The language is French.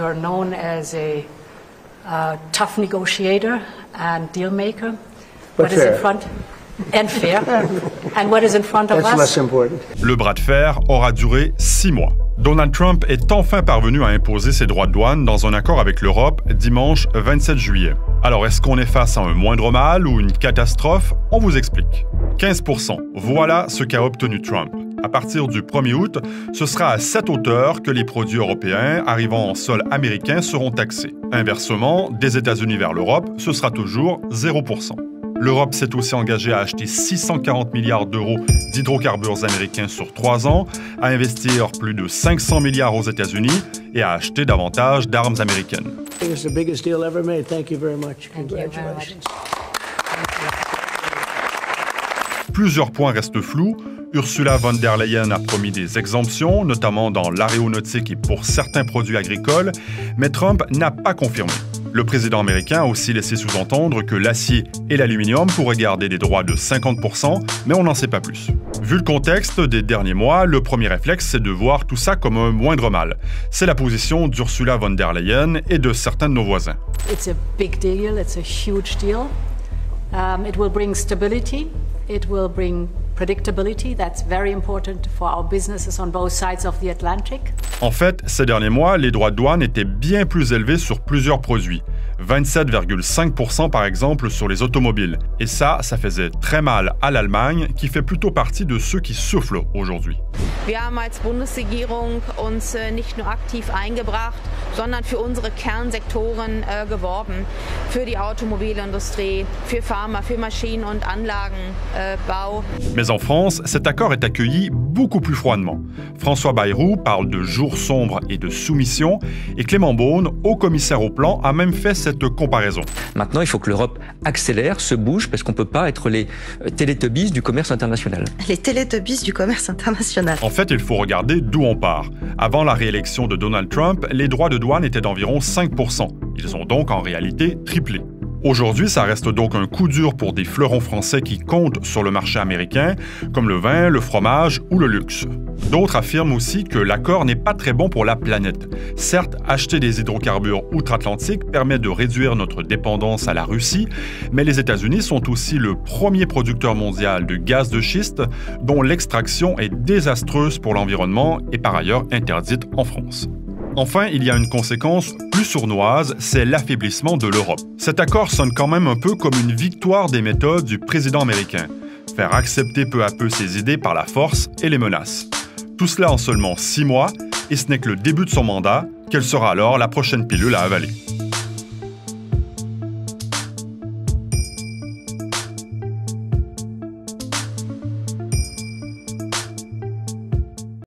you're known as a tough negotiator and deal maker. But fair. In front and fair. And what is in front of That's us? less important. Le bras de fer aura duré 6 mois. Donald Trump est enfin parvenu à imposer ses droits de douane dans un accord avec l'Europe dimanche 27 juillet. Alors, est-ce qu'on est face à un moindre mal ou une catastrophe? On vous explique. 15%, voilà ce qu'a obtenu Trump. À partir du 1er août, ce sera à cette hauteur que les produits européens arrivant en sol américain seront taxés. Inversement, des États-Unis vers l'Europe, ce sera toujours 0%. L'Europe s'est aussi engagée à acheter 640 milliards d'euros d'hydrocarbures américains sur 3 ans, à investir plus de 500 milliards aux États-Unis et à acheter davantage d'armes américaines. It's the biggest deal ever made. Thank you very much. Congratulations. Plusieurs points restent flous. Ursula von der Leyen a promis des exemptions, notamment dans l'aéronautique et pour certains produits agricoles, mais Trump n'a pas confirmé. Le président américain a aussi laissé sous-entendre que l'acier et l'aluminium pourraient garder des droits de 50%, mais on n'en sait pas plus. Vu le contexte des derniers mois, le premier réflexe, c'est de voir tout ça comme un moindre mal. C'est la position d'Ursula von der Leyen et de certains de nos voisins. It's a big deal, it's a huge deal. It will bring stability, it will bring predictability. That's very important for our businesses on both sides of the Atlantic. En fait, ces derniers mois, les droits de douane étaient bien plus élevés sur plusieurs produits. 27,5% par exemple sur les automobiles. Et ça faisait très mal à l'Allemagne, qui fait plutôt partie de ceux qui soufflent aujourd'hui. Wir haben als Bundesregierung uns nicht nur aktiv eingebracht, sondern für unsere Kernsektoren geworben. Für die Automobilindustrie, für Pharma, für Maschinen- und Anlagenbau. Mais en France, cet accord est accueilli beaucoup plus froidement. François Bayrou parle de jours sombres et de soumission, et Clément Beaune, haut commissaire au plan, a même fait cette comparaison. Maintenant, il faut que l'Europe accélère, se bouge, parce qu'on ne peut pas être les Teletubbies du commerce international. Les Teletubbies du commerce international. En fait, il faut regarder d'où on part. Avant la réélection de Donald Trump, les droits de douane étaient d'environ 5%. Ils ont donc en réalité triplé. Aujourd'hui, ça reste donc un coup dur pour des fleurons français qui comptent sur le marché américain, comme le vin, le fromage ou le luxe. D'autres affirment aussi que l'accord n'est pas très bon pour la planète. Certes, acheter des hydrocarbures outre-Atlantique permet de réduire notre dépendance à la Russie, mais les États-Unis sont aussi le premier producteur mondial de gaz de schiste, dont l'extraction est désastreuse pour l'environnement et par ailleurs interdite en France. Enfin, il y a une conséquence plus sournoise, c'est l'affaiblissement de l'Europe. Cet accord sonne quand même un peu comme une victoire des méthodes du président américain. Faire accepter peu à peu ses idées par la force et les menaces. Tout cela en seulement 6 mois, et ce n'est que le début de son mandat. Quelle sera alors la prochaine pilule à avaler?